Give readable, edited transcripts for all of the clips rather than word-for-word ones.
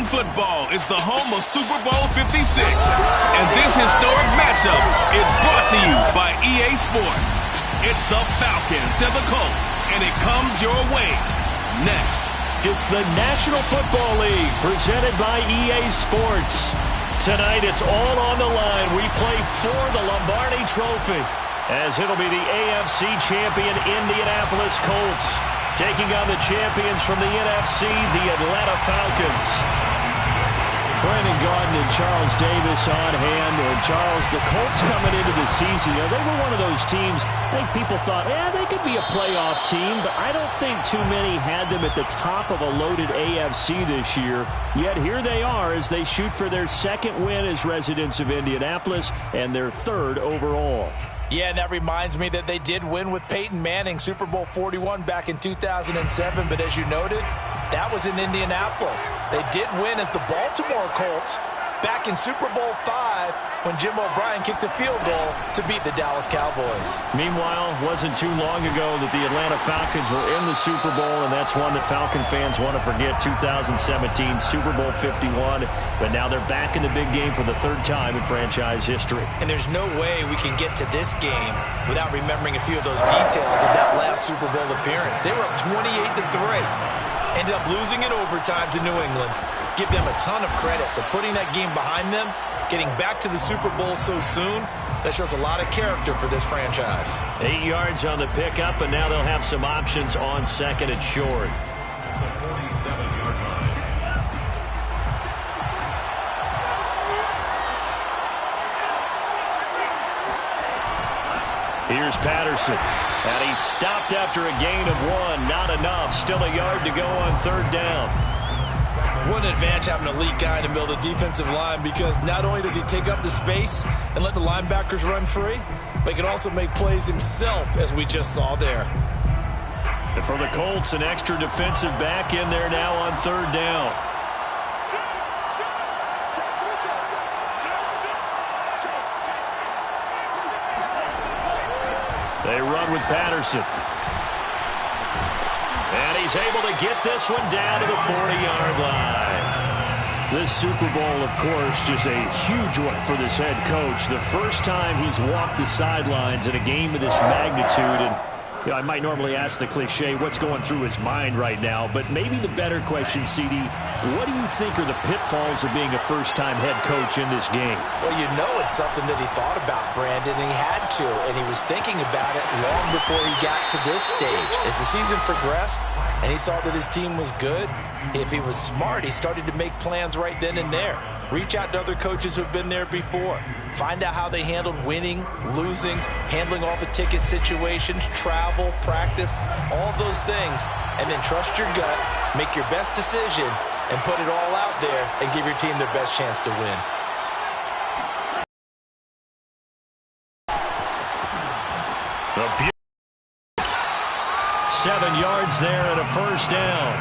Football is the home of Super Bowl 56. And this historic matchup is brought to you by EA Sports. It's the Falcons and the Colts, and it comes your way next. It's the National Football League presented by EA Sports. Tonight it's all on the line. We play for the Lombardi Trophy, as it'll be the AFC champion Indianapolis Colts taking on the champions from the NFC, the Atlanta Falcons. Brandon Gaudin and Charles Davis on hand. And Charles, the Colts coming into the season, they were one of those teams, I think people thought, they could be a playoff team, but I don't think too many had them at the top of a loaded AFC this year. Yet here they are as they shoot for their second win as residents of Indianapolis and their third overall. Yeah, and that reminds me that they did win with Peyton Manning, Super Bowl 41 back in 2007. But as you noted, that was in Indianapolis. They did win as the Baltimore Colts back in Super Bowl 5 when Jim O'Brien kicked a field goal to beat the Dallas Cowboys. Meanwhile, wasn't too long ago that the Atlanta Falcons were in the Super Bowl, and that's one that Falcon fans want to forget, 2017 Super Bowl 51. But now they're back in the big game for the third time in franchise history. And there's no way we can get to this game without remembering a few of those details of that last Super Bowl appearance. They were up 28-3. Ended up losing in overtime to New England. Give them a ton of credit for putting that game behind them, getting back to the Super Bowl so soon. That shows a lot of character for this franchise. 8 yards on the pickup, and now they'll have some options on second and short. The 47-yard line. Here's Patterson. And he's stopped after a gain of 1. Not enough. Still a yard to go on third down. What an advantage having a elite guy in the middle of the defensive line, because not only does he take up the space and let the linebackers run free, but he can also make plays himself, as we just saw there. And for the Colts, an extra defensive back in there now on third down. They run with Patterson. And he's able to get this one down to the 40-yard line. This Super Bowl, of course, just a huge one for this head coach. The first time he's walked the sidelines in a game of this magnitude. And I might normally ask the cliche, what's going through his mind right now? But maybe the better question, CD, what do you think are the pitfalls of being a first-time head coach in this game? Well, you know it's something that he thought about, Brandon, and he had to. And he was thinking about it long before he got to this stage. As the season progressed and he saw that his team was good, if he was smart, he started to make plans right then and there. Reach out to other coaches who've been there before. Find out how they handled winning, losing, handling all the ticket situations, travel, practice, all those things. And then trust your gut, make your best decision, and put it all out there and give your team their best chance to win. The 7 yards there and a first down.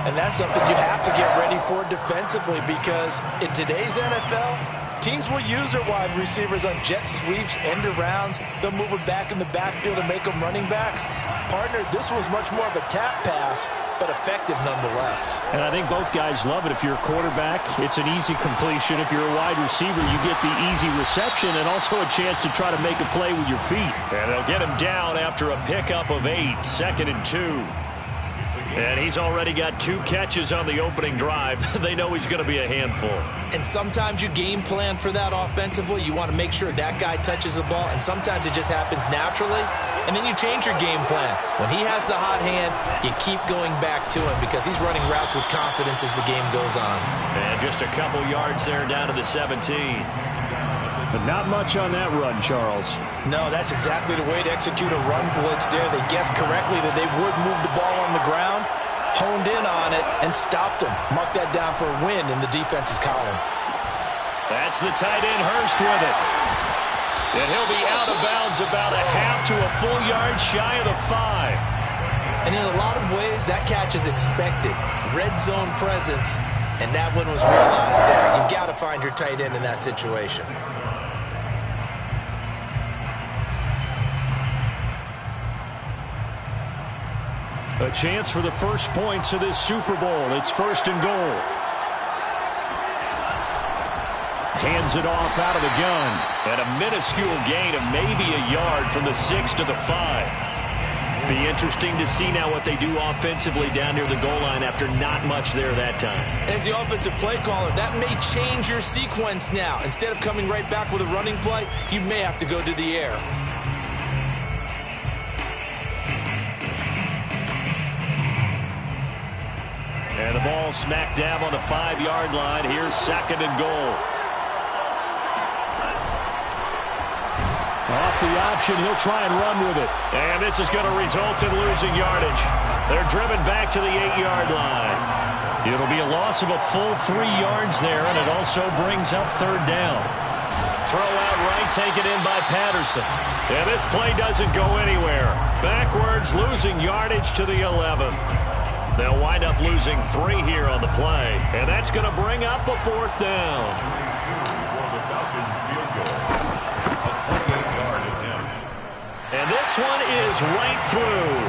And that's something you have to get ready for defensively, because in today's NFL, teams will use their wide receivers on jet sweeps, end arounds. They'll move them back in the backfield and make them running backs. Partner, this was much more of a tap pass, but effective nonetheless. And I think both guys love it. If you're a quarterback, it's an easy completion. If you're a wide receiver, you get the easy reception and also a chance to try to make a play with your feet. And they'll get him down after a pickup of 8, 2nd and 2. And he's already got 2 catches on the opening drive. They know he's going to be a handful. And sometimes you game plan for that offensively. You want to make sure that guy touches the ball, and sometimes it just happens naturally. And then you change your game plan. When he has the hot hand, you keep going back to him because he's running routes with confidence as the game goes on. And just a couple yards there down to the 17. But not much on that run, Charles. No, that's exactly the way to execute a run blitz there. They guessed correctly that they would move the ball on the ground, honed in on it, and stopped them. Mark that down for a win in the defense's column. That's the tight end, Hurst, with it. And he'll be out of bounds about a half to a full yard shy of the 5. And in a lot of ways, that catch is expected. Red zone presence, and that one was realized there. You've got to find your tight end in that situation. A chance for the first points of this Super Bowl. It's 1st and goal. Hands it off out of the gun. And a minuscule gain of maybe a yard from the 6 to the 5. Be interesting to see now what they do offensively down near the goal line after not much there that time. As the offensive play caller, that may change your sequence now. Instead of coming right back with a running play, you may have to go to the air. And the ball smack dab on the 5-yard line. Here's 2nd and goal. Off the option, he'll try and run with it. And this is going to result in losing yardage. They're driven back to the 8-yard line. It'll be a loss of a full 3 yards there, and it also brings up 3rd down. Throw out right, taken in by Patterson. And this play doesn't go anywhere. Backwards, losing yardage to the 11. They'll wind up losing 3 here on the play, and that's going to bring up a 4th down. For the Falcons field goal. A 28-yard attempt. And this one is right through.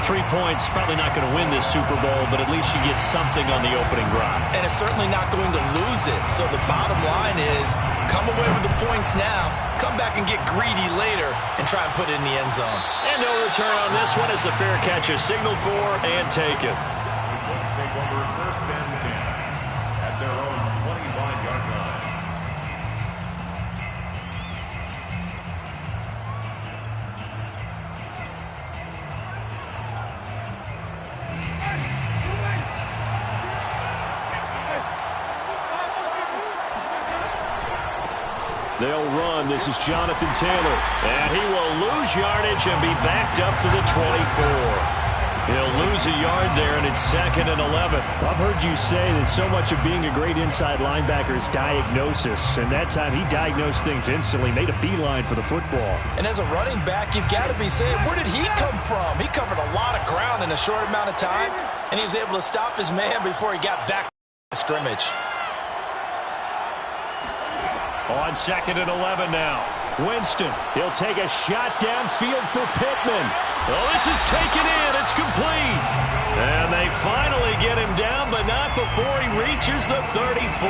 3 points, probably not going to win this Super Bowl, but at least you get something on the opening drive. And it's certainly not going to lose it. So the bottom line is, come away with the points now, come back and get greedy later, and try and put it in the end zone. And no return on this one as the fair catch is signaled for and taken. Let's take over 1st and 10 at their own 25-yard line. They'll run. This is Jonathan Taylor. And he will lose yardage and be backed up to the 24. He'll lose a yard there, and it's 2nd and 11. I've heard you say that so much of being a great inside linebacker is diagnosis. And that time he diagnosed things instantly, made a beeline for the football. And as a running back, you've got to be saying, where did he come from? He covered a lot of ground in a short amount of time, and he was able to stop his man before he got back to scrimmage. On 2nd and 11 now. Winston, he'll take a shot downfield for Pittman. Oh, this is taken in. It's complete. And they finally get him down, but not before he reaches the 34.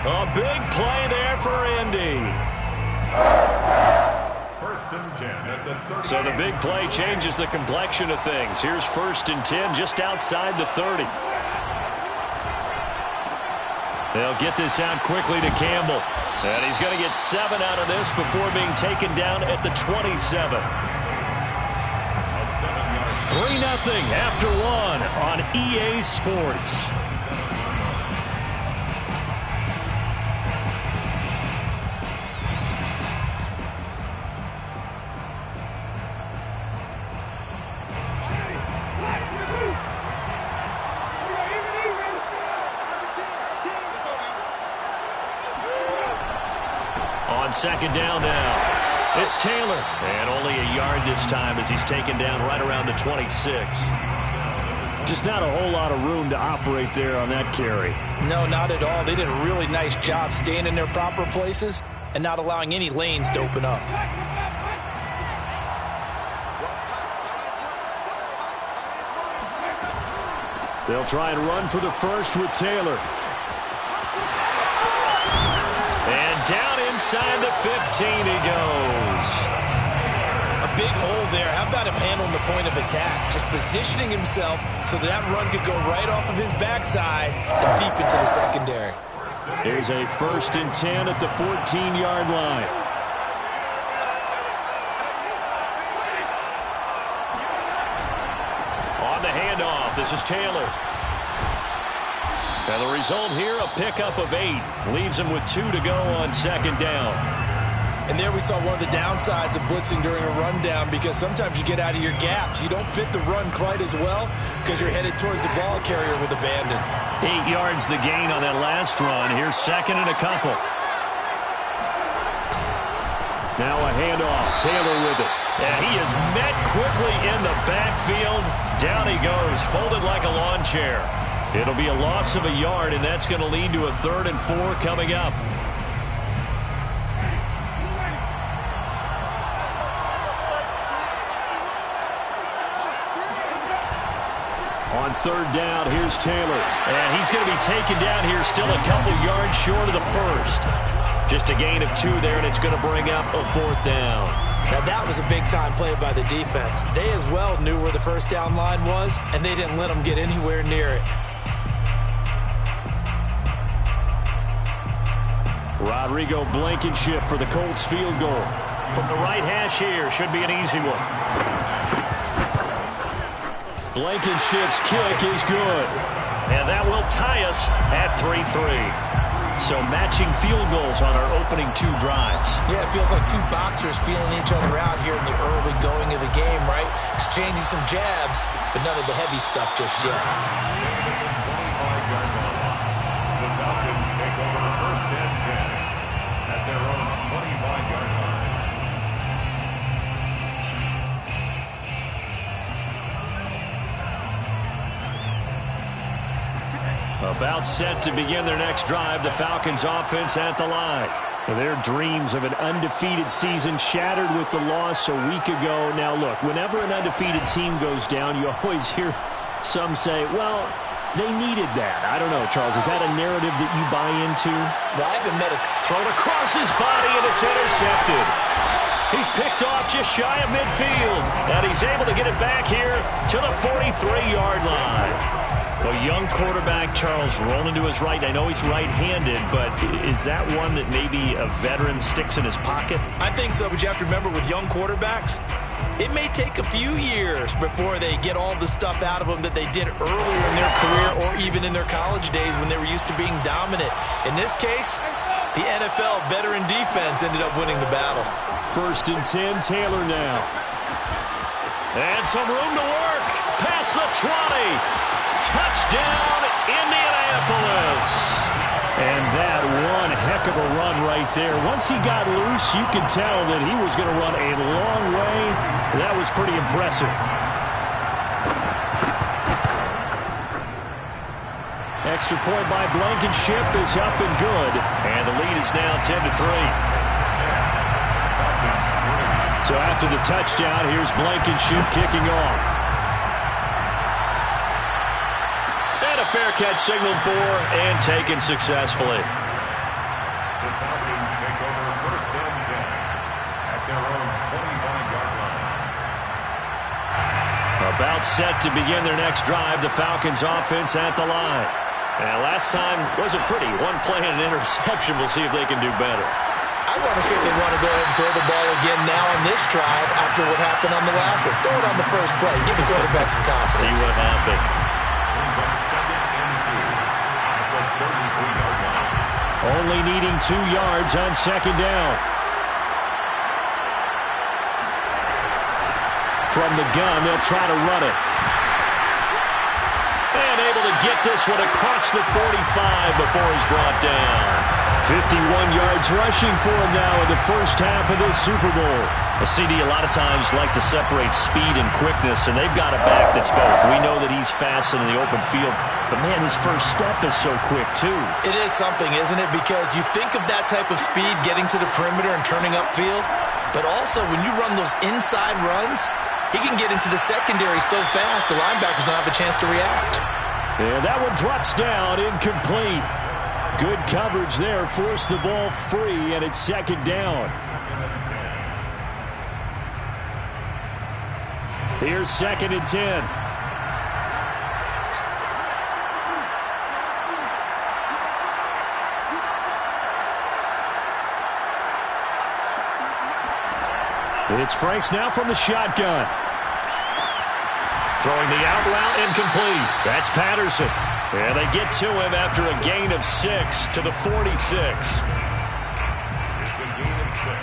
A big play there for Indy. 1st and 10 at the 30. So the big play changes the complexion of things. Here's 1st and 10 just outside the 30. They'll get this out quickly to Campbell. And he's going to get 7 out of this before being taken down at the 27. 3-0 after 1 on EA Sports. On 2nd down now, it's Taylor. And only a yard this time as he's taken down right around the 26. Just not a whole lot of room to operate there on that carry. No, not at all. They did a really nice job staying in their proper places and not allowing any lanes to open up. They'll try and run for the first with Taylor. And down inside the 15 he goes. A big hole there. How about him handling the point of attack? Just positioning himself so that run could go right off of his backside and deep into the secondary. Here's a 1st and 10 at the 14-yard line. On the handoff, this is Taylor. And the result here, a pickup of 8. Leaves him with 2 to go on 2nd down. And there we saw one of the downsides of blitzing during a rundown, because sometimes you get out of your gaps. You don't fit the run quite as well because you're headed towards the ball carrier with abandon. 8 yards the gain on that last run. Here's 2nd and a couple. Now a handoff. Taylor with it. And he is met quickly in the backfield. Down he goes, folded like a lawn chair. It'll be a loss of a yard, and that's going to lead to a 3rd and 4 coming up. On 3rd down, here's Taylor. And he's going to be taken down here, still a couple yards short of the first. Just a gain of 2 there, and it's going to bring up a 4th down. Now that was a big-time play by the defense. They as well knew where the first down line was, and they didn't let them get anywhere near it. Rodrigo Blankenship for the Colts field goal. From the right hash here, should be an easy one. Blankenship's kick is good. And that will tie us at 3-3. So matching field goals on our opening 2 drives. Yeah, it feels like 2 boxers feeling each other out here in the early going of the game, right? Exchanging some jabs, but none of the heavy stuff just yet. The Falcons take over 1st and 10 at their own 25-yard line. About set to begin their next drive, the Falcons offense at the line. Their dreams of an undefeated season shattered with the loss a week ago. Now look, whenever an undefeated team goes down, you always hear some say, well, they needed that. I don't know, Charles, is that a narrative that you buy into? Well, I haven't met a Thrown across his body, and it's intercepted. He's picked off just shy of midfield, and he's able to get it back here to the 43-yard line. A young quarterback, Charles, rolling to his right. I know he's right-handed, but is that one that maybe a veteran sticks in his pocket? I think so, but you have to remember with young quarterbacks, it may take a few years before they get all the stuff out of them that they did earlier in their career or even in their college days when they were used to being dominant. In this case, the NFL veteran defense ended up winning the battle. 1st and 10, Taylor now. And some room to work. Past the 20. Touchdown, Indianapolis. And that one heck of a run right there. Once he got loose, you could tell that he was going to run a long way. That was pretty impressive. Extra point by Blankenship is up and good. And the lead is now 10-3. So after the touchdown, here's Blankenship kicking off. Fair catch signaled for and taken successfully. The Falcons take over 1st and 10 at their own 25-yard line. About set to begin their next drive, the Falcons offense at the line. And last time wasn't pretty. 1 play and an interception. We'll see if they can do better. I want to see if they want to go ahead and throw the ball again now on this drive after what happened on the last one. Throw it on the first play. Give the quarterback some confidence. See what happens. Only needing 2 yards on 2nd down. From the gun, they'll try to run it. And able to get this one across the 45 before he's brought down. 51 yards rushing for him now in the first half of this Super Bowl. A CD a lot of times like to separate speed and quickness, and they've got a back that's both. We know that he's fast in the open field, but, man, his first step is so quick, too. It is something, isn't it? Because you think of that type of speed getting to the perimeter and turning upfield, but also when you run those inside runs, he can get into the secondary so fast the linebackers don't have a chance to react. And that one drops down, incomplete. Good coverage there, forced the ball free, and it's 2nd down. Here's 2nd and 10. It's Franks now from the shotgun. Throwing the out route incomplete. That's Patterson. And they get to him after a gain of 6 to the 46. It's a gain of 6.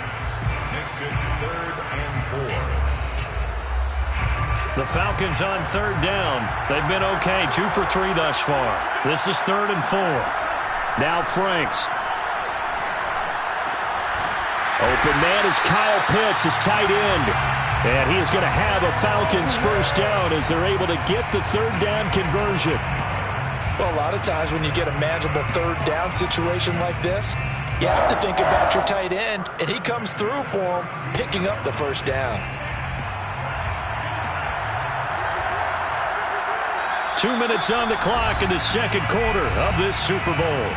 Makes it 3rd and 4. The Falcons on 3rd down. They've been okay. 2 for 3 thus far. This is 3rd and 4. Now Franks. Open man is Kyle Pitts, his tight end. And he is going to have a Falcons first down as they're able to get the 3rd down conversion. Well, a lot of times when you get a manageable 3rd down situation like this, you have to think about your tight end, and he comes through for him, picking up the first down. 2 minutes on the clock in the 2nd quarter of this Super Bowl.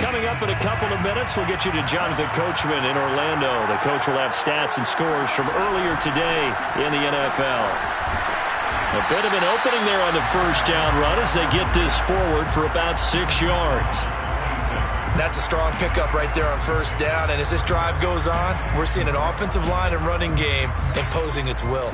Coming up in a couple of minutes, we'll get you to Jonathan Coachman in Orlando. The coach will have stats and scores from earlier today in the NFL. A bit of an opening there on the first down run as they get this forward for about 6 yards. That's a strong pickup right there on first down. And as this drive goes on, we're seeing an offensive line and running game imposing its will.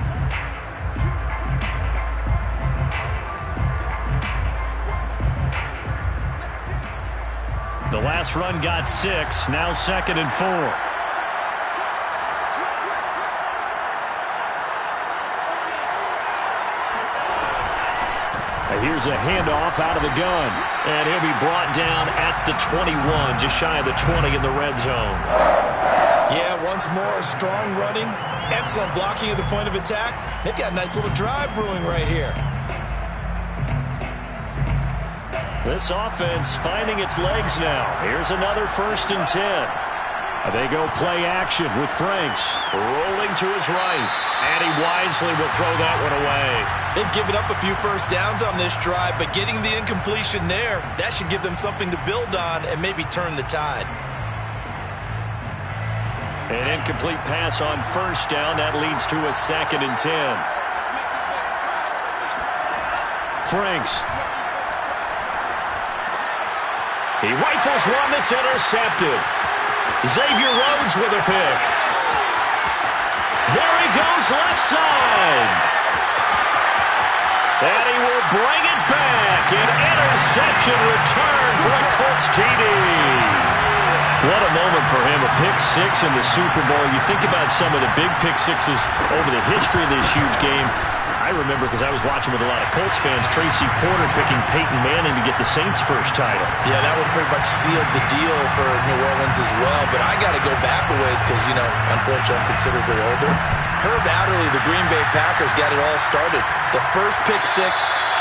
The last run got 6, now 2nd and 4. Here's a handoff out of the gun, and he'll be brought down at the 21, just shy of the 20 in the red zone. Yeah, once more, strong running, excellent blocking at the point of attack. They've got a nice little drive brewing right here. This offense finding its legs now. Here's another 1st and 10. They go play action with Franks rolling to his right, and he wisely will throw that one away. They've given up a few first downs on this drive, but getting the incompletion there, that should give them something to build on and maybe turn the tide. An incomplete pass on first down. That leads to a 2nd and 10. Franks. He rifles one that's intercepted. Xavier Rhodes with a pick. There he goes left side. And he will bring it back. An interception return for a Colts TD. What a moment for him. A pick 6 in the Super Bowl. You think about some of the big pick 6s over the history of this huge game. I remember, because I was watching with a lot of Colts fans, Tracy Porter picking Peyton Manning to get the Saints' first title. Yeah, that one pretty much sealed the deal for New Orleans as well. But I got to go back a ways because, you know, unfortunately I'm considerably older. Herb Adderley, the Green Bay Packers, got it all started. The first pick 6,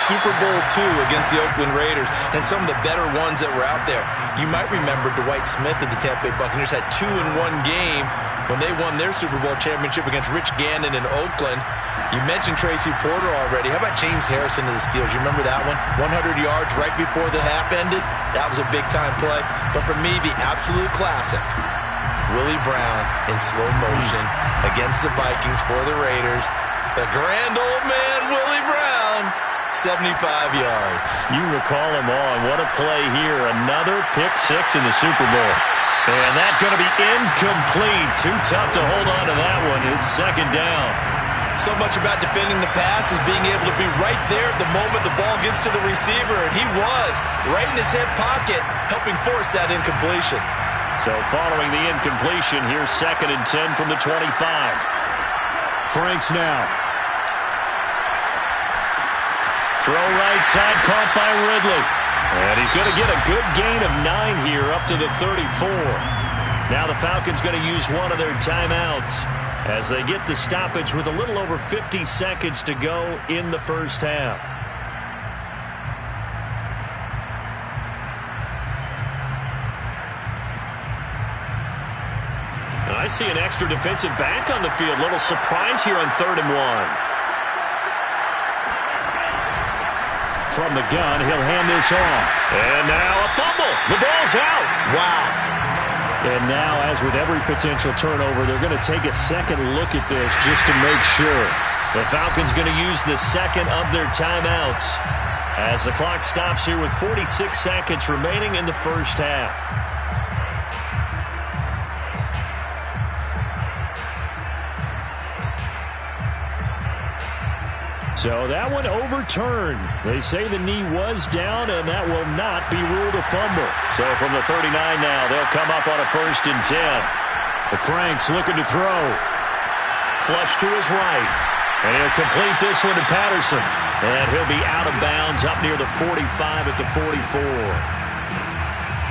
Super Bowl II against the Oakland Raiders, and some of the better ones that were out there. You might remember Dwight Smith of the Tampa Bay Buccaneers had 2 in one game when they won their Super Bowl championship against Rich Gannon in Oakland. You mentioned Tracy Porter already. How about James Harrison of the Steelers? You remember that one? 100 yards right before the half ended? That was a big-time play. But for me, the absolute classic, Willie Brown in slow motion against the Vikings for the Raiders. The grand old man, Willie Brown, 75 yards. You recall them all, and what a play here. Another pick 6 in the Super Bowl. And that's going to be incomplete. Too tough to hold on to that one. It's 2nd down. So much about defending the pass is being able to be right there at the moment the ball gets to the receiver, and he was right in his hip pocket, helping force that incompletion. So following the incompletion, here's 2nd and 10 from the 25. Franks now. Throw right side, caught by Ridley. And he's going to get a good gain of 9 here up to the 34. Now the Falcons going to use one of their timeouts as they get the stoppage with a little over 50 seconds to go in the first half. And I see an extra defensive back on the field. Little surprise here on 3rd and 1. From the gun, he'll hand this off. And now a fumble. The ball's out. Wow. And now, as with every potential turnover, they're going to take a second look at this just to make sure. The Falcons going to use the second of their timeouts as the clock stops here with 46 seconds remaining in the first half. So that one overturned. They say the knee was down, and that will not be ruled a fumble. So from the 39 now, they'll come up on a 1st and 10. The Franks looking to throw. Flush to his right. And he'll complete this one to Patterson. And he'll be out of bounds up near the 45 at the 44.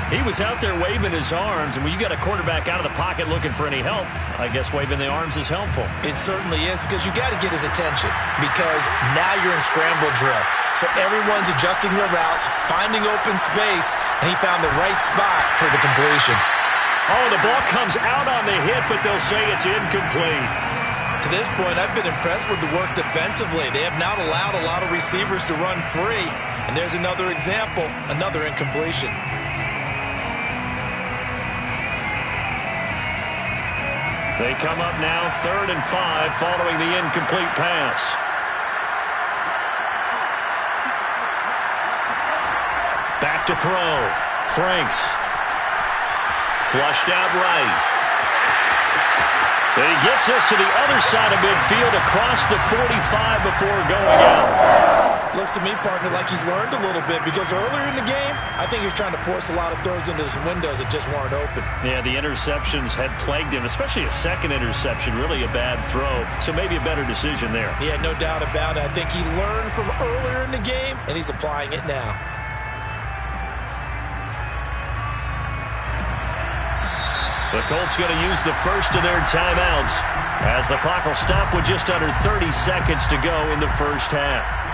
He was out there waving his arms, and when you got a quarterback out of the pocket looking for any help, I guess waving the arms is helpful. It certainly is, because you got to get his attention, because now you're in scramble drill. So everyone's adjusting their routes, finding open space, and he found the right spot for the completion. Oh, the ball comes out on the hit, but they'll say it's incomplete. To this point, I've been impressed with the work defensively. They have not allowed a lot of receivers to run free, and there's another example, another incompletion. They come up now 3rd and 5 following the incomplete pass. Back to throw. Franks. Flushed out right. And he gets us to the other side of midfield across the 45 before going out. Looks to me, partner, like he's learned a little bit because earlier in the game, I think he was trying to force a lot of throws into some windows that just weren't open. Yeah, the interceptions had plagued him, especially a second interception, really a bad throw. So maybe a better decision there. Yeah, no doubt about it. I think he learned from earlier in the game, and he's applying it now. The Colts going to use the first of their timeouts as the clock will stop with just under 30 seconds to go in the first half.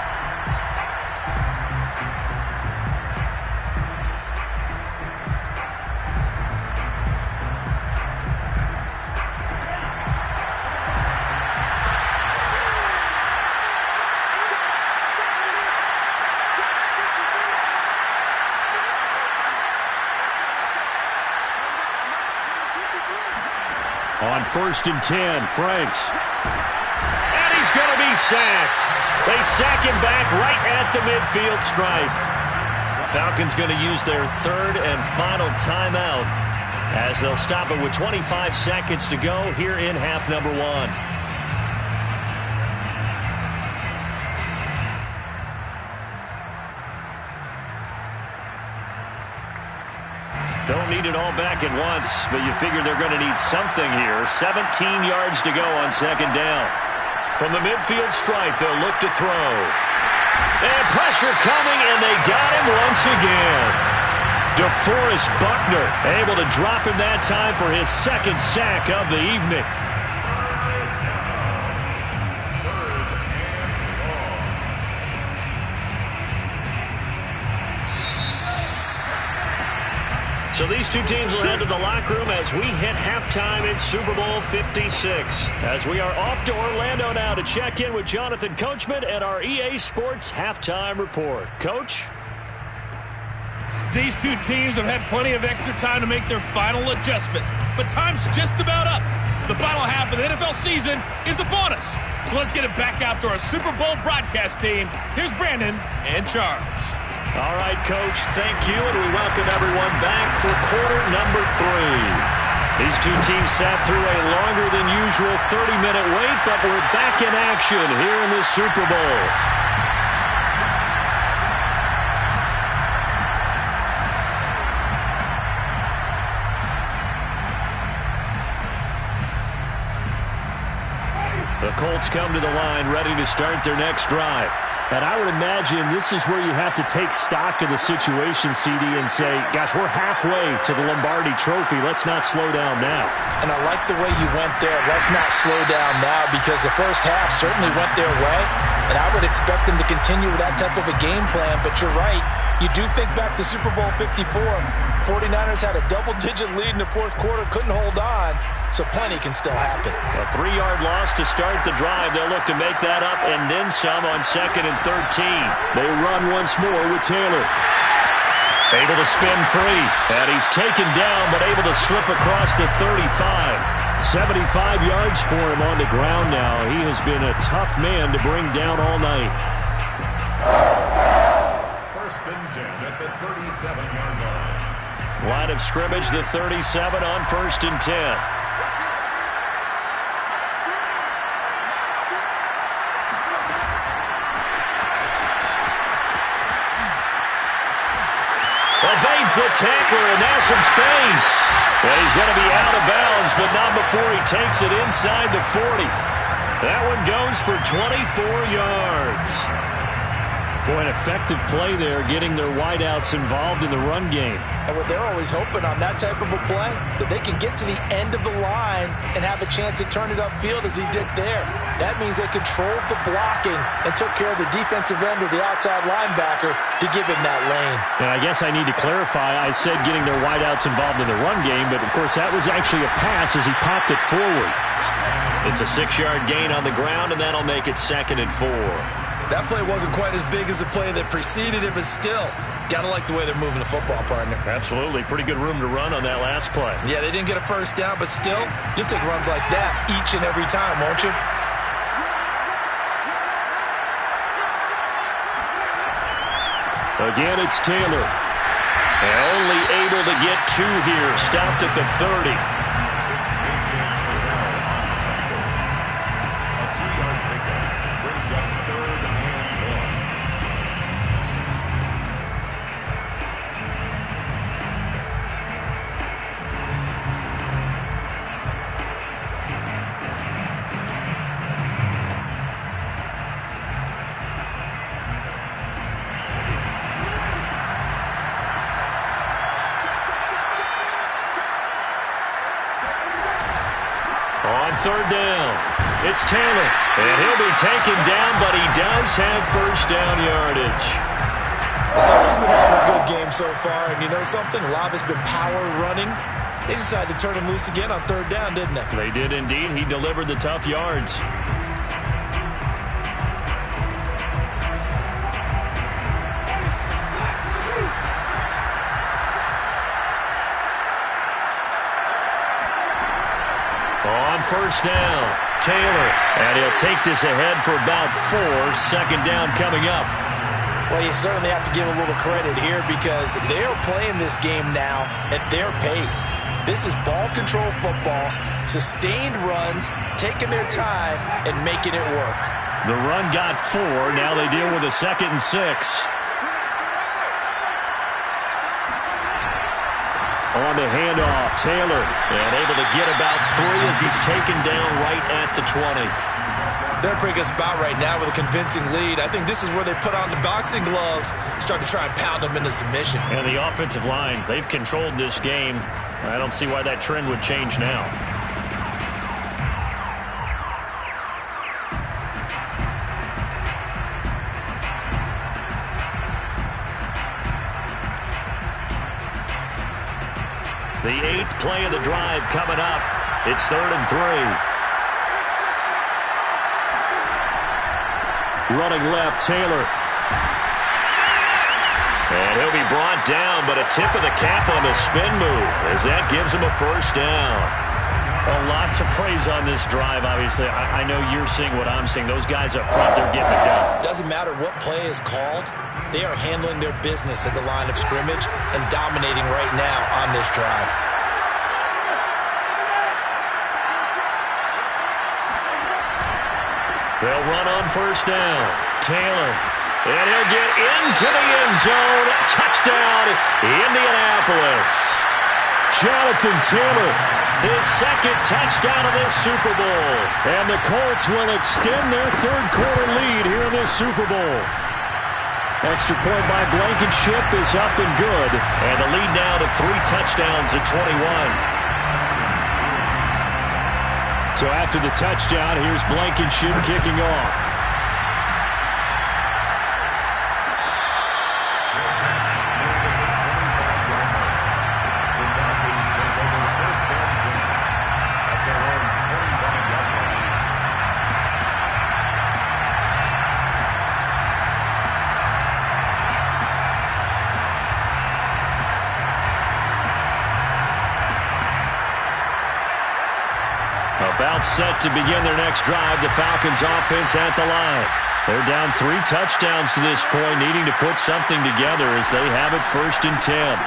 On 1st and 10, Franks. And he's going to be sacked. They sack him back right at the midfield stripe. Falcons going to use their 3rd and final timeout as they'll stop it with 25 seconds to go here in half number 1. Don't need it all back at once, but you figure they're going to need something here. 17 yards to go on 2nd down. From the midfield stripe, they'll look to throw. And pressure coming, and they got him once again. DeForest Buckner able to drop him that time for his 2nd sack of the evening. So these two teams will head to the locker room as we hit halftime in Super Bowl 56. As we are off to Orlando now to check in with Jonathan Coachman and our EA Sports Halftime Report. Coach? These two teams have had plenty of extra time to make their final adjustments, but time's just about up. The final half of the NFL season is upon us. So let's get it back out to our Super Bowl broadcast team. Here's Brandon and Charles. All right, Coach, thank you, and we welcome everyone back for quarter number 3. These two teams sat through a longer than usual 30-minute wait, but we're back in action here in the Super Bowl. The Colts come to the line ready to start their next drive. And I would imagine this is where you have to take stock of the situation, CD, and say, gosh, we're halfway to the Lombardi Trophy. Let's not slow down now. And I like the way you went there. Let's not slow down now because the first half certainly went their way. And I would expect them to continue with that type of a game plan. But you're right. You do think back to Super Bowl 54. 49ers had a double-digit lead in the 4th quarter, couldn't hold on. So plenty can still happen. A 3-yard loss to start the drive. They'll look to make that up and then some on 2nd and 13. They run once more with Taylor. Able to spin free. And he's taken down but able to slip across the 35. 75 yards for him on the ground now. He has been a tough man to bring down all night. 1st and 10 at the 37-yard line. Line of scrimmage, the 37 on 1st and 10. Evades the tackler, and now some space. Well, he's going to be out of bounds, but not before he takes it inside the 40. That one goes for 24 yards. Boy, an effective play there, getting their wideouts involved in the run game. And what they're always hoping on that type of a play, that they can get to the end of the line and have a chance to turn it upfield as he did there. That means they controlled the blocking and took care of the defensive end or the outside linebacker to give him that lane. And I guess I need to clarify, I said getting their wideouts involved in the run game, but of course that was actually a pass as he popped it forward. It's a 6-yard gain on the ground, and that'll make it 2nd and 4. That play wasn't quite as big as the play that preceded it, but still, gotta like the way they're moving the football, partner. Absolutely. Pretty good room to run on that last play. Yeah, they didn't get a first down, but still, you'll take runs like that each and every time, won't you? Again, it's Taylor. And only able to get 2 here. Stopped at the 30. A 2-yard pickup brings up 3rd and 1. On 3rd down, it's Taylor. And he'll be taken down, but he does have first down yardage. Someone's been having a good game so far, and you know something? A lot of it's been power running. They decided to turn him loose again on 3rd down, didn't they? They did indeed. He delivered the tough yards. On 1st down, Taylor. And he'll take this ahead for about 4. 2nd down coming up. Well, you certainly have to give a little credit here because they are playing this game now at their pace. This is ball control football, sustained runs, taking their time, and making it work. The run got 4. Now they deal with a 2nd and 6. On the handoff, Taylor, and able to get about 3 as he's taken down right at the 20. They're pretty good spot right now with a convincing lead. I think this is where they put on the boxing gloves, start to try and pound them into submission. And the offensive line, they've controlled this game. I don't see why that trend would change now. The 8th play of the drive coming up. It's 3rd and 3. Running left, Taylor. And he'll be brought down, but a tip of the cap on the spin move as that gives him a first down. A lot to praise on this drive, obviously. I know you're seeing what I'm seeing. Those guys up front, they're getting it done. Doesn't matter what play is called. They are handling their business at the line of scrimmage and dominating right now on this drive. They'll run on 1st down. Taylor. And he'll get into the end zone. Touchdown, Indianapolis. Jonathan Taylor, his 2nd touchdown of this Super Bowl. And the Colts will extend their 3rd quarter lead here in this Super Bowl. Extra point by Blankenship is up and good. And the lead now to 3 touchdowns at 21. So after the touchdown, here's Blankenship kicking off. About set to begin their next drive, the Falcons offense at the line. They're down 3 touchdowns to this point, needing to put something together as they have it 1st and 10.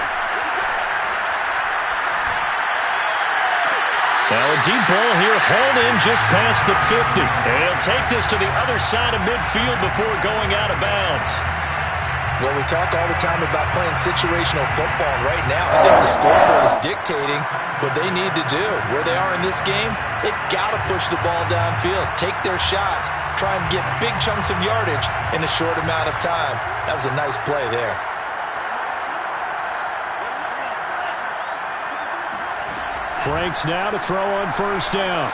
Now a deep ball here, hauled in just past the 50. And he'll take this to the other side of midfield before going out of bounds. Well, we talk all the time about playing situational football. Right now, I think the scoreboard is dictating what they need to do. Where they are in this game, they've got to push the ball downfield, take their shots, try and get big chunks of yardage in a short amount of time. That was a nice play there. Franks now to throw on 1st down.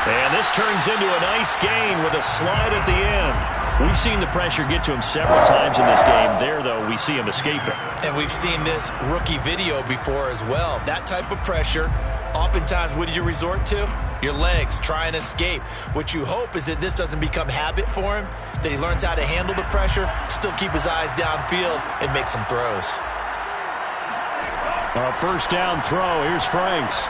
And this turns into a nice gain with a slide at the end. We've seen the pressure get to him several times in this game. There, though, we see him escape it. And we've seen this rookie video before as well. That type of pressure, oftentimes, what do you resort to? Your legs try and escape. What you hope is that this doesn't become habit for him, that he learns how to handle the pressure, still keep his eyes downfield, and make some throws. A first down throw. Here's Franks.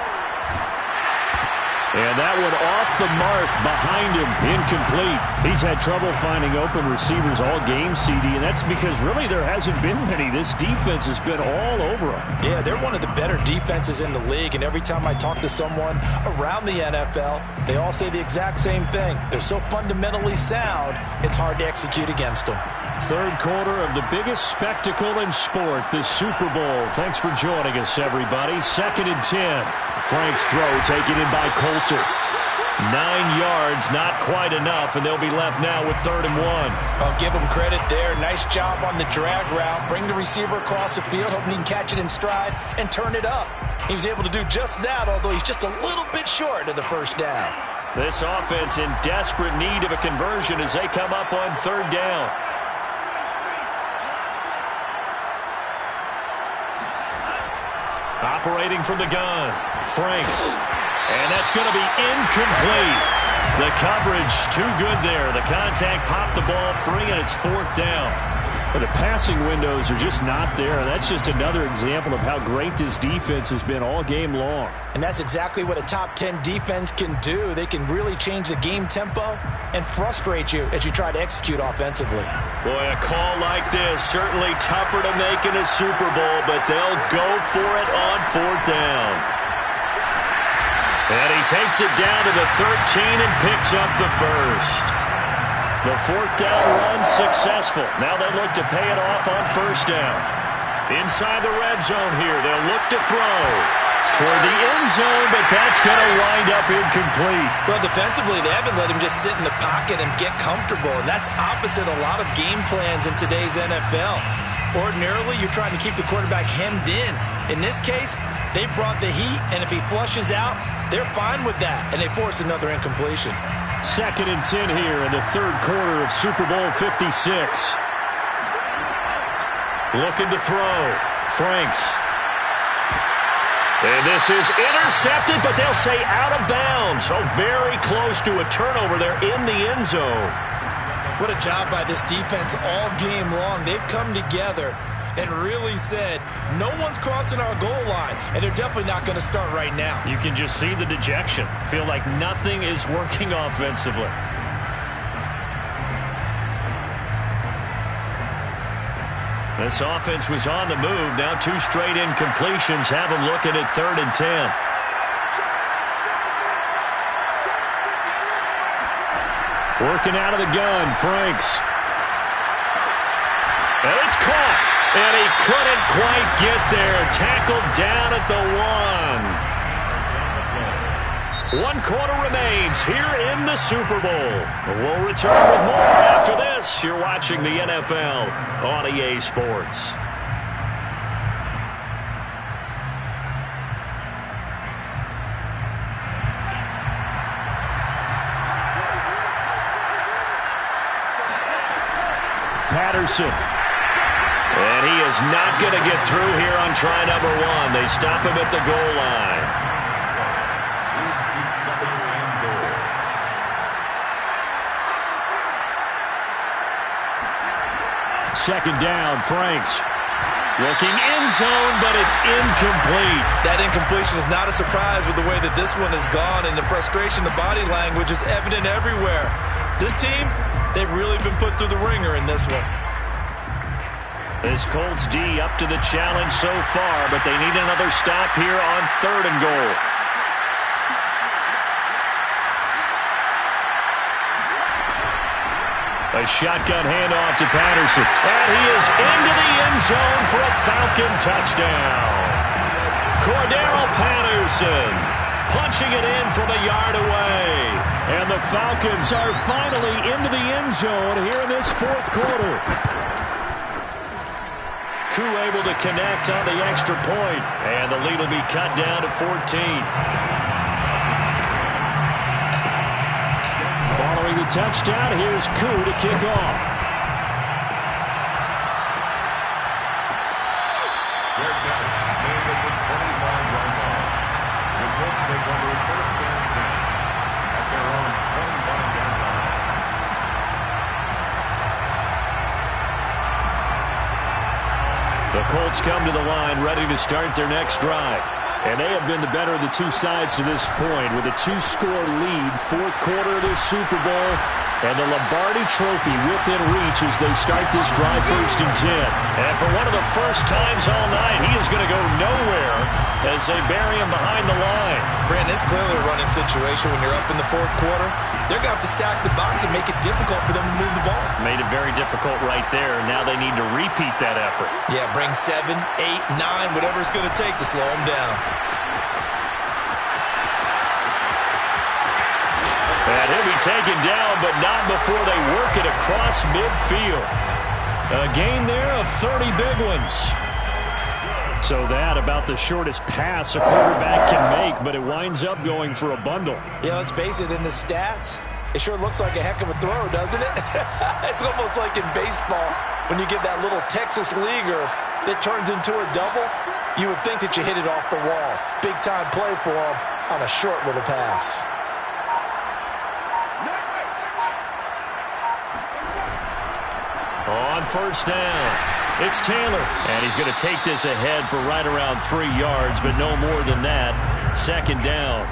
And that one off the mark behind him. Incomplete. He's had trouble finding open receivers all game, CD, and that's because really there hasn't been many. This defense has been all over them. Yeah, they're one of the better defenses in the league, and every time I talk to someone around the NFL, they all say the exact same thing. They're so fundamentally sound, it's hard to execute against them. Third quarter of the biggest spectacle in sport, the Super Bowl. Thanks for joining us, everybody. 2nd and 10. Frank's throw taken in by Coulter. 9 yards, not quite enough, and they'll be left now with 3rd and 1. I'll give him credit there. Nice job on the drag route. Bring the receiver across the field, hoping he can catch it in stride and turn it up. He was able to do just that, although he's just a little bit short of the first down. This offense in desperate need of a conversion as they come up on 3rd down. Operating from the gun, Franks. And that's going to be incomplete. The coverage too good there. The contact popped the ball free, and it's 4th down. But the passing windows are just not there. And that's just another example of how great this defense has been all game long. And that's exactly what a top 10 defense can do. They can really change the game tempo and frustrate you as you try to execute offensively. Boy, a call like this, certainly tougher to make in a Super Bowl, but they'll go for it on 4th down. And he takes it down to the 13 and picks up the first. The 4th down run successful. Now they look to pay it off on 1st down. Inside the red zone here, they'll look to throw toward the end zone, but that's going to wind up incomplete. Well, defensively, they haven't let him just sit in the pocket and get comfortable, and that's opposite a lot of game plans in today's NFL. Ordinarily, you're trying to keep the quarterback hemmed in. In this case, they brought the heat, and if he flushes out, they're fine with that, and they force another incompletion. 2nd and 10 here in the 3rd quarter of Super Bowl 56. Looking to throw. Franks. And this is intercepted, but they'll say out of bounds. So very close to a turnover there in the end zone. What a job by this defense all game long. They've come together and really said, no one's crossing our goal line, and they're definitely not going to start right now. You can just see the dejection. Feel like nothing is working offensively. This offense was on the move. Now 2 straight incompletions have them looking at 3rd and 10. Working out of the gun, Franks. And it's caught. And he couldn't quite get there. Tackled down at the 1. 1 quarter remains here in the Super Bowl. We'll return with more after this. You're watching the NFL on EA Sports. Patterson. And he is not going to get through here on try number 1. They stop him at the goal line. Moves to 2nd and goal. Second down, Franks. Looking end zone, but it's incomplete. That incompletion is not a surprise with the way that this one has gone, and the frustration, the body language is evident everywhere. This team, they've really been put through the ringer in this one. This Colts D up to the challenge so far, but they need another stop here on 3rd and goal. A shotgun handoff to Patterson. And he is into the end zone for a Falcon touchdown. Cordero Patterson punching it in from a yard away. And the Falcons are finally into the end zone here in this 4th quarter. Koo able to connect on the extra point, and the lead will be cut down to 14. Following the touchdown, here's Koo to kick off. Their catch made at the 25-yard line. The Colts take over 1st and 10. The Colts come to the line ready to start their next drive. And they have been the better of the two sides to this point with a 2-score lead, fourth quarter of this Super Bowl, and the Lombardi Trophy within reach as they start this drive 1st and 10. And for one of the first times all night, he is going to go nowhere as they bury him behind the line. Brandon, it's clearly a running situation when you're up in the fourth quarter. They're going to have to stack the box and make it difficult for them to move the ball. Made it very difficult right there. Now they need to repeat that effort. Yeah, bring 7, 8, 9, whatever it's going to take to slow them down. And he'll be taken down, but not before they work it across midfield. A gain there of 30 big ones. So that about the shortest pass a quarterback can make, but it winds up going for a bundle. Yeah, let's face it, in the stats, it sure looks like a heck of a throw, doesn't it? It's almost like in baseball when you get that little Texas leaguer that turns into a double. You would think that you hit it off the wall. Big-time play for him on a short little pass. On first down, it's Taylor. And he's going to take this ahead for right around 3 yards, but no more than that. Second down.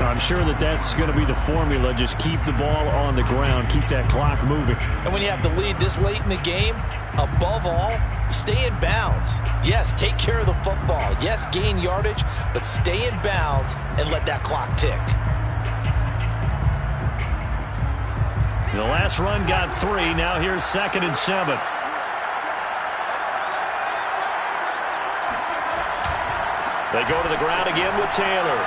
I'm sure that that's going to be the formula. Just keep the ball on the ground. Keep that clock moving. And when you have the lead this late in the game, above all, stay in bounds. Yes, take care of the football. Yes, gain yardage, but stay in bounds and let that clock tick. The last run got 3. Now here's 2nd and 7. They go to the ground again with Taylor.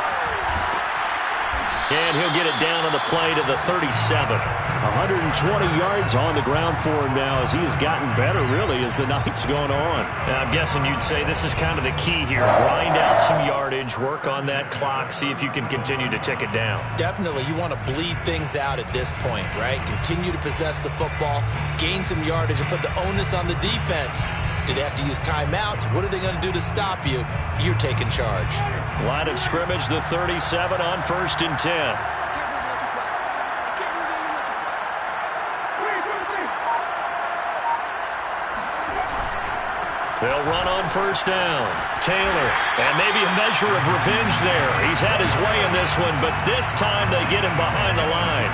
And he'll get it down on the play to the 37. 120 yards on the ground for him now as he has gotten better, really, as the night's going on. Now, I'm guessing you'd say this is kind of the key here. Grind out some yardage, work on that clock, see if you can continue to tick it down. Definitely. You want to bleed things out at this point, right? Continue to possess the football, gain some yardage, and put the onus on the defense. Do they have to use timeouts? What are they going to do to stop you? You're taking charge. Line of scrimmage, the 37 on 1st and 10. They'll run on first down. Taylor, and maybe a measure of revenge there. He's had his way in this one, but this time they get him behind the line.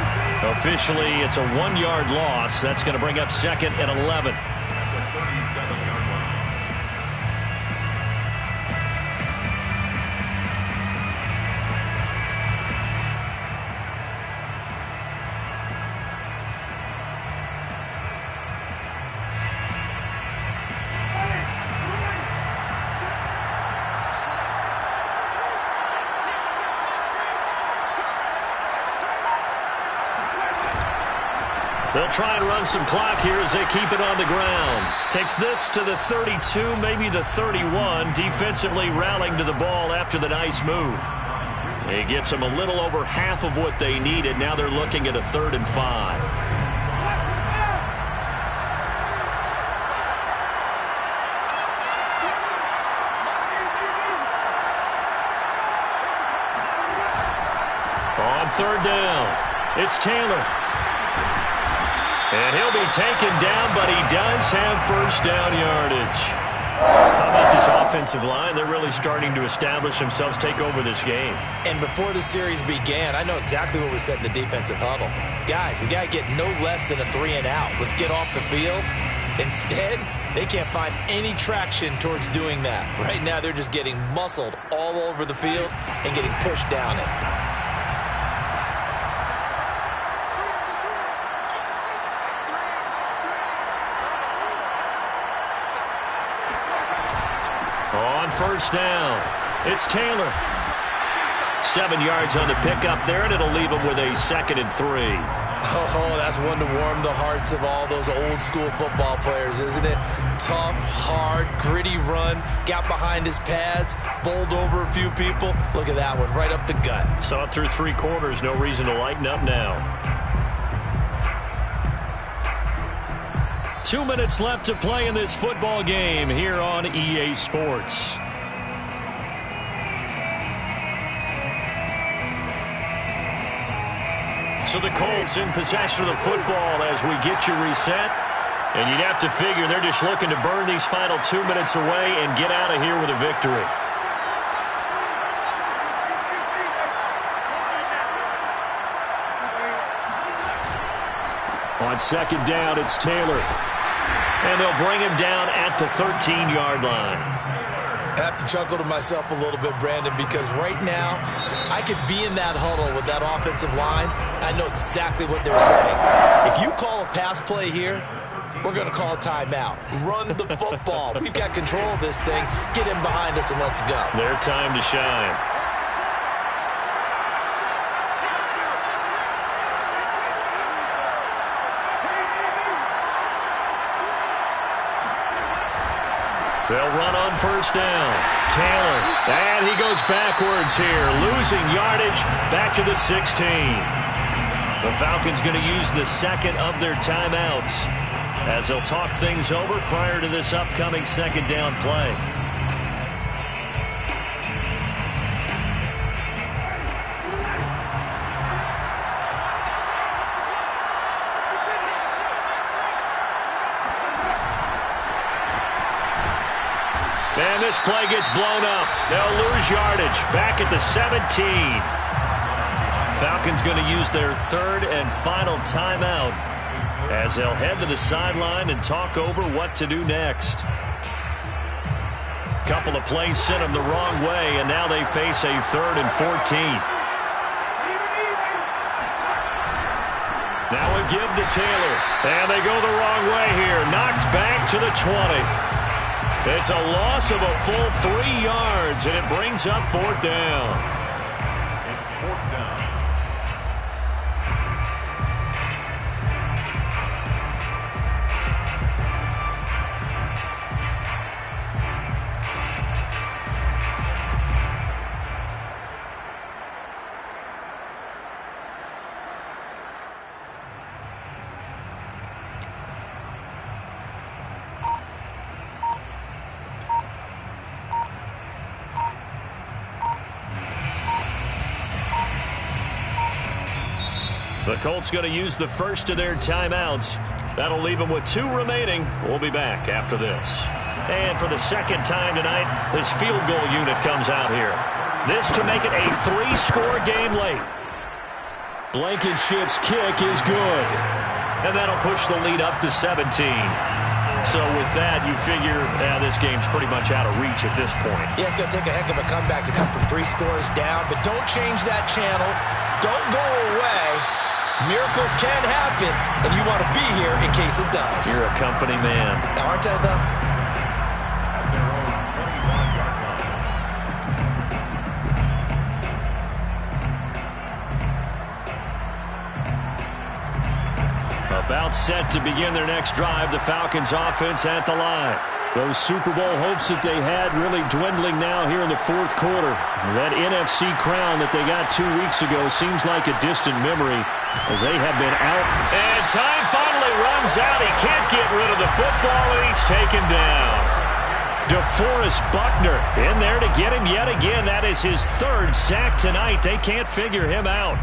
Officially, it's a 1-yard loss. That's going to bring up 2nd and 11. They'll try and run some clock here as they keep it on the ground. Takes this to the 32, maybe the 31. Defensively rallying to the ball after the nice move. He gets them a little over half of what they needed. Now they're looking at a 3rd and 5. On 3rd down, it's Taylor. And he'll be taken down, but he does have first down yardage. How about this offensive line? They're really starting to establish themselves, take over this game. And before the series began, I know exactly what was said in the defensive huddle. Guys, we got to get no less than a 3 and out. Let's get off the field. Instead, they can't find any traction towards doing that. Right now, they're just getting muscled all over the field and getting pushed down it. On first down, it's Taylor. 7 yards on the pickup there, and it'll leave him with a 2nd and 3. Oh, that's one to warm the hearts of all those old-school football players, isn't it? Tough, hard, gritty run, got behind his pads, bowled over a few people. Look at that one, right up the gut. Saw it through 3 quarters, no reason to lighten up now. 2 minutes left to play in this football game here on EA Sports. So the Colts in possession of the football as we get you reset. And you'd have to figure they're just looking to burn these final 2 minutes away and get out of here with a victory. On second down, it's Taylor. And they'll bring him down at the 13-yard line. I have to chuckle to myself a little bit, Brandon, because right now I could be in that huddle with that offensive line. I know exactly what they're saying. If you call a pass play here, we're going to call a timeout. Run the football. We've got control of this thing. Get in behind us and let's go. Their time to shine. They'll run on first down. Taylor, and he goes backwards here, losing yardage back to the 16. The Falcons going to use the second of their timeouts as they'll talk things over prior to this upcoming second down play. And this play gets blown up. They'll lose yardage back at the 17. Falcons going to use their third and final timeout as they'll head to the sideline and talk over what to do next. Couple of plays sent them the wrong way, and now they face a 3rd and 14. Now a give to Taylor. And they go the wrong way here. Knocked back to the 20. It's a loss of a full 3 yards, and it brings up 4th down. It's 4th down. The Colts going to use the first of their timeouts. That'll leave them with 2 remaining. We'll be back after this. And for the second time tonight, this field goal unit comes out here. This to make it a 3-score game late. Blankenship's kick is good. And that'll push the lead up to 17. So with that, you figure this game's pretty much out of reach at this point. Yeah, it's going to take a heck of a comeback to come from 3 scores down, but don't change that channel. Don't go away. Miracles can happen, and you want to be here in case it does. You're a company man. Aren't I, though? At their own 25-yard line. About set to begin their next drive, the Falcons offense at the line. Those Super Bowl hopes that they had really dwindling now here in the 4th quarter. That NFC crown that they got 2 weeks ago seems like a distant memory as they have been out. And time finally runs out. He can't get rid of the football, and he's taken down. DeForest Buckner in there to get him yet again. That is his 3rd sack tonight. They can't figure him out.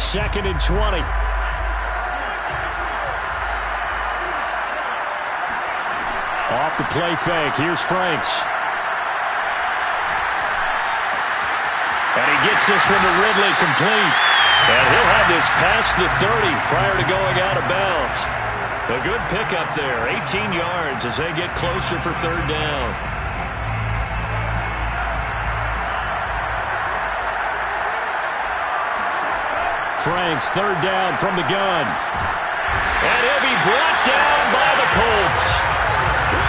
2nd and 20. Off the play fake. Here's Franks. And he gets this one to Ridley complete. And he'll have this past the 30 prior to going out of bounds. A good pickup there. 18 yards as they get closer for 3rd down. Franks, 3rd down from the gun. And he'll be brought down by the Colts.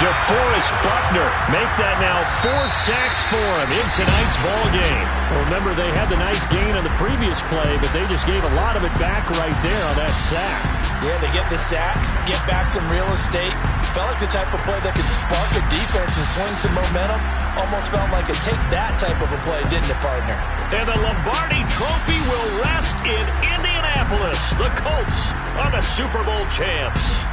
DeForest Buckner make that now 4 sacks for him in tonight's ball game. Well, remember, they had the nice gain on the previous play, but they just gave a lot of it back right there on that sack. Yeah, they get the sack, get back some real estate. Felt like the type of play that could spark a defense and swing some momentum. Almost felt like a take that type of a play, didn't it, partner? And the Lombardi Trophy will rest in Indianapolis. The Colts are the Super Bowl champs.